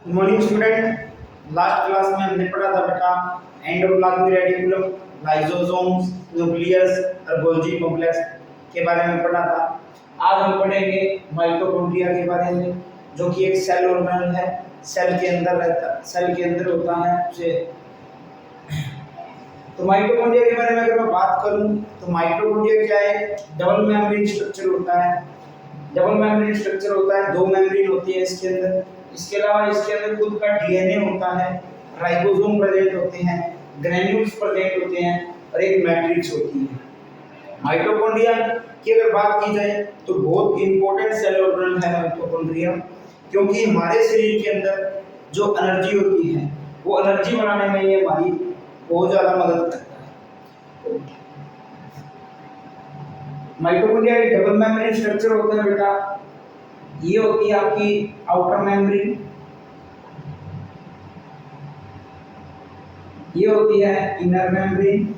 Good morning student. Last class में हमने पढ़ा था बेटा एंडोप्लाज्मिक रेटिकुलम, लाइसोसोम्स, न्यूक्लियस और गोल्गी कॉम्प्लेक्स के बारे में पढ़ा था। आज हम पढ़ेंगे माइटोकॉन्ड्रिया के बारे में, जो कि एक सेल ऑर्गेनल है, सेल के अंदर रहता, सेल के अंदर होता है उसे। तो माइटोकॉन्ड्रिया के बारे में अगर मैं बात करूं तो माइटोकॉन्ड्रिया क्या है? डबल मेम्ब्रेन स्ट्रक्चर होता है। डबल मेम्ब्रेन स्ट्रक्चर होता है, दो मेम्ब्रेन होती है इसके अंदर। इसके अलावा इसके अंदर खुद का डीएनए होता है, राइबोसोम प्रेजेंट होते हैं, ग्रेन्यूल्स प्रेजेंट होते हैं और एक मैट्रिक्स होती है। माइटोकॉन्ड्रिया की अगर बात की जाए तो बहुत इंपॉर्टेंट सेल ऑर्गेनल है माइटोकॉन्ड्रिया, क्योंकि हमारे शरीर के अंदर जो एनर्जी होती है वो एनर्जी बनाने में ये हमारी बहुत ज़्यादा मदद करता है। माइटोकॉन्ड्रिया एक डबल मेम्ब्रेन स्ट्रक्चर होता है बेटा। ये होती है आपकी आउटर मेम्ब्रेन, ये होती है इनर मेम्ब्रेन।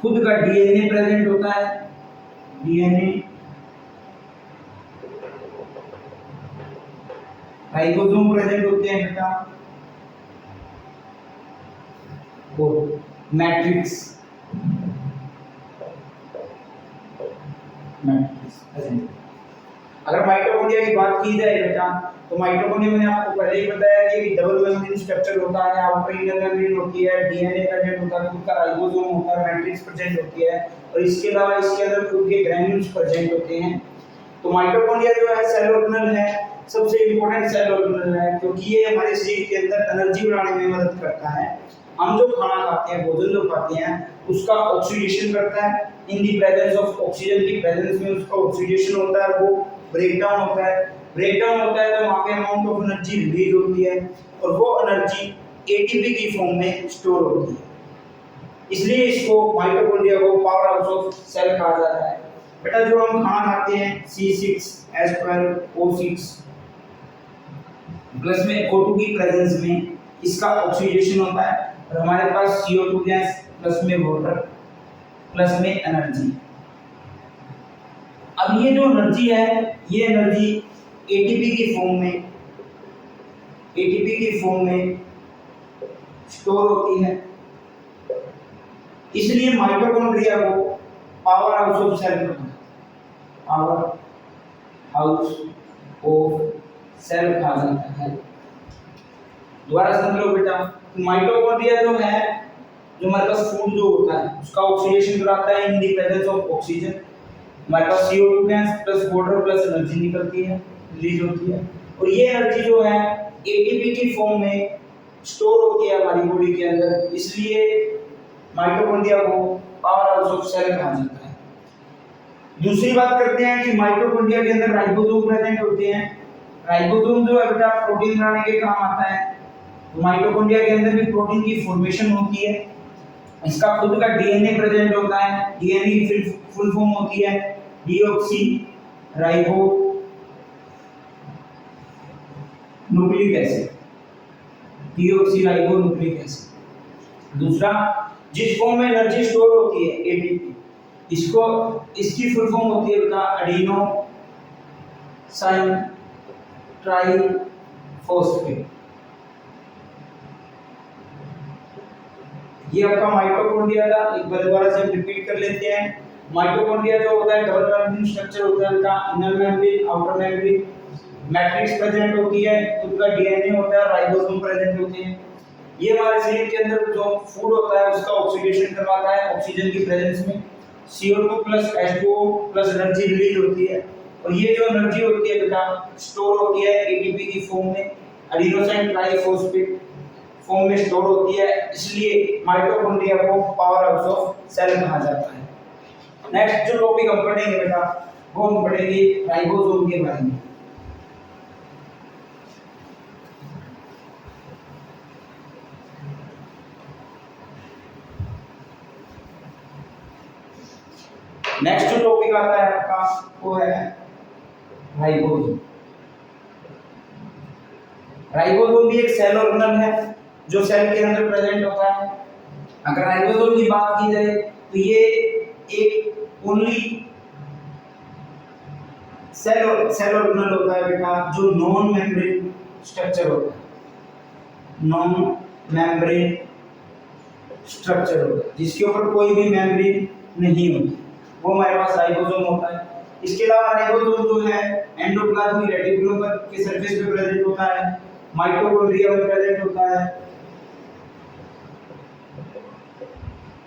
खुद का डीएनए प्रेजेंट होता है, डीएनए, राइबोसोम प्रेजेंट होते हैं बेटा, और मैट्रिक्स प्रेजेंट। अगर माइटोकॉन्ड्रिया की बात की जाए बेटा तो माइटोकॉन्ड्रिया मैंने आपको पहले ही बताया कि डबल मेम्ब्रेन स्ट्रक्चर होता है, आउटर इनर मेम्ब्रेन होती है, डीएनए प्रेजेंट होता है, खुद का राइबोसोम होता है, मैट्रिक्स प्रेजेंट होती है और इसके अलावा इसके अंदर खुद के ग्रेन्यूल्स प्रेजेंट होते हैं। तो माइटोकॉन्ड्रिया जो है सेल ऑर्गेनल है, सबसे इंपॉर्टेंट सेल ऑर्गेनल है, क्योंकि ये हमारे शरीर के अंदर एनर्जी बनाने में मदद करता है। हम जो खाना खाते हैं, भोजन जो खाते हैं, उसका ऑक्सीडेशन करता है। इन दी प्रेजेंस ऑफ ऑक्सीजन की प्रेजेंस में उसका ऑक्सीडेशन होता है, वो ब्रेकडाउन होता है। ब्रेकडाउन होता है तो वहाँ पे अमाउंट ऑफ एनर्जी रिलीज होती है और वो एनर्जी एटीपी की फॉर्म में स्टोर होती है। इसलिए इसको माइटोकॉन्ड्रिया को पावर हाउस ऑफ सेल कहा जाता है। बेटा जो हम खाना खाते हैं C6H12O6 प्लस में O2 की प्रेजेंस में इसका ऑक्सीडेशन होता है और हमारे पास CO2 गैस प्लस में वाटर प्लस में एनर्जी। अब ये जो एनर्जी है, ये एनर्जी एटीपी की फॉर्म में स्टोर होती है। इसलिए माइटोकॉन्ड्रिया को पावर हाउस ऑफ सेल कहा जाता है, पावर हाउस ऑफ सेल कहा जाता है। दोबारा समझ लो बेटा, माइटोकॉन्ड्रिया जो है, जो हमारे पास फूड जो होता है उसका ऑक्सीडेशन कराता है in the presence of oxygen. हमारे पास CO2 gas plus water plus energy निकलती है, रिलीज होती है और ये एनर्जी जो है एटीपी की फॉर्म में स्टोर होती है हमारी बॉडी के अंदर। इसलिए माइटोकॉन्ड्रिया को पावर हाउस ऑफ सेल कहा जाता है। दूसरी बात करते हैं कि माइटोकॉन्ड्रिया के अंदर राइबोसोम प्रेजेंट होते हैं। राइबोसोम जो है बेटा प्रोटीन बनाने के काम आता है। तो माइटोकॉन्ड्रिया के अंदर भी प्रोटीन की फॉर्मेशन होती है। इसका खुद का डीएनए प्रेजेंट होता है, डीएनए की फुल फॉर्म होती है deoxy ribo nucleic acid, deoxy ribo nucleic acid. दूसरा, जिस फॉर्म में एनर्जी स्टोर होती है एटीपी, इसको इसकी फुल फॉर्म होती है बेटा एडिनो साइन ट्राइफॉस्फेट। ये आपका माइटोकॉन्ड्रिया था। एक बार दोबारा से हम रिपीट कर लेते हैं। माइटोकॉन्ड्रिया जो होता है डबल मेम्ब्रेन स्ट्रक्चर होता है बेटा, inner membrane outer membrane, matrix present होती है, खुद का डीएनए होता है, राइबोसोम प्रेजेंट होते हैं। ये हमारे शरीर के अंदर जो फूड होता है उसका ऑक्सीडेशन करवाता है ऑक्सीजन की प्रेजेंस में। CO2 plus H2O plus energy release होती है और ये जो एनर्जी होती है बेटा स्टोर होती है एटीपी की फॉर्म में, एडिनोसाइन ट्राइफॉस्फेट फॉर्म में स्टोर होती है। इसलिए माइटोकॉन्ड्रिया को पावर हाउस ऑफ सेल कहा जाता है। नेक्स्ट जो टॉपिक हम पढ़ेंगे बेटा वो हम पढ़ेंगे राइबोसोम के बारे में। नेक्स्ट जो टॉपिक आता है आपका वो है राइबोसोम। राइबोसोम भी एक सेल ऑर्गेनल है जो सेल के अंदर प्रेजेंट होता है। अगर राइबोसोम की बात की जाए तो ये एक ओनली सेल ऑर्गेनल होता है बेटा जो नॉन मेम्ब्रेन स्ट्रक्चर होता है, नॉन मेम्ब्रेन स्ट्रक्चर होता है जिसके ऊपर कोई भी मेम्ब्रेन नहीं होती, वो हमारे पास राइबोसोम होता है। इसके अलावा राइबोसोम जो है एंडोप्लाज्मिक रेटिकुलम पर के सरफेस पे प्रेजेंट होता है, माइटोकॉन्ड्रिया में प्रेजेंट होता है,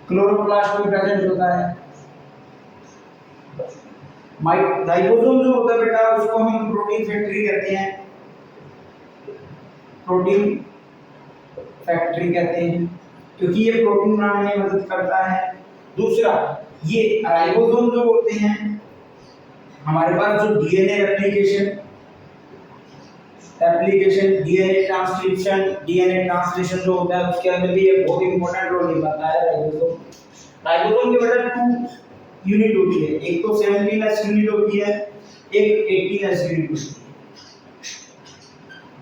क्लोरोप्लास्ट में प्रेजेंट होता है। राइबोसोम जो होता है बेटा उसको हम प्रोटीन फैक्ट्री कहते हैं, प्रोटीन फैक्ट्री कहते हैं क्योंकि ये प्रोटीन बनाने में मदद करता है। दूसरा, ये राइबोसोम जो होते हैं हमारे पास जो डीएनए रेप्लिकेशन डीएनए ट्रांसलेशन जो होता है उसके अंदर भी ये बहुत इंपॉर्टेंट रोल निभाता है राइबोसोम। राइबोसोम के बेटा 2 यूनिट होती है, एक तो 17S यूनिट होती है, एक 18S यूनिट होती है।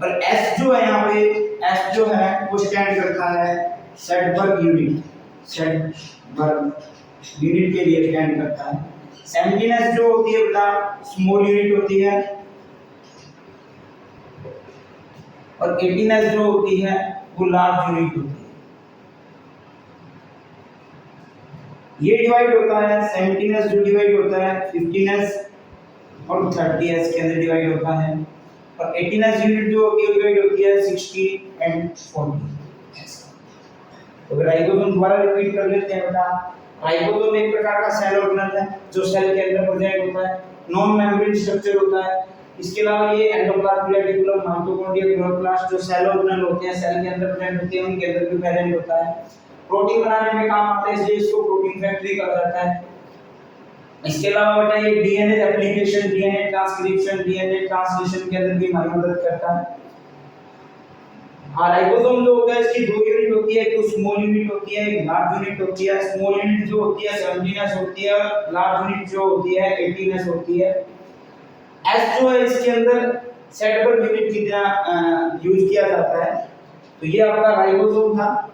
और S जो है यहाँ पे, S जो है वो स्टैंड करता है सेडबर्ग यूनिट, सेडबर्ग यूनिट के लिए स्टैंड करता है। 17S जो होती है बेटा स्मॉल यूनिट होती है और 18S जो होती है वो लार्ज यूनिट होती है। ये डिवाइड होता है 17S जो डिवाइड होता है 15S और 30S के अंदर डिवाइड होता है और 18S यूनिट जो होती है डिवाइड होती है 60 एंड 40। तो राइबोसोम दोबारा रिपीट कर लेते हैं बेटा। राइबोसोम एक प्रकार का सेल ऑर्गेनल है जो सेल के अंदर प्रेजेंट होता है, नॉन मेम्ब्रेन स्ट्रक्चर होता है। इसके अलावा ये एंडोप्लाज्मिक रेटिकुलम, माइटोकॉन्ड्रिया, क्लोरोप्लास्ट जो सेल ऑर्गेनल होते हैं सेल के अंदर प्रेजेंट होते हैं उनके अंदर भी प्रेजेंट होता है। प्रोटीन बनाने में काम आता है इसलिए इसको प्रोटीन फैक्ट्री कहा जाता है। इसके अलावा बेटा ये DNA replication, DNA transcription, DNA translation के अंदर भी हमारी मदद करता है। राइबोसोम जो होता है इसकी 2 यूनिट होती है, एक तो स्मॉल यूनिट होती है, एक लार्ज यूनिट होती है। स्मॉल यूनिट जो होती है 17S होती है, लार्ज यूनिट जो होती है 18S होती है। S जो है इसके अंदर सेडबर्ग यूनिट की तरह यूज किया जाता है। तो ये आपका राइबोसोम था।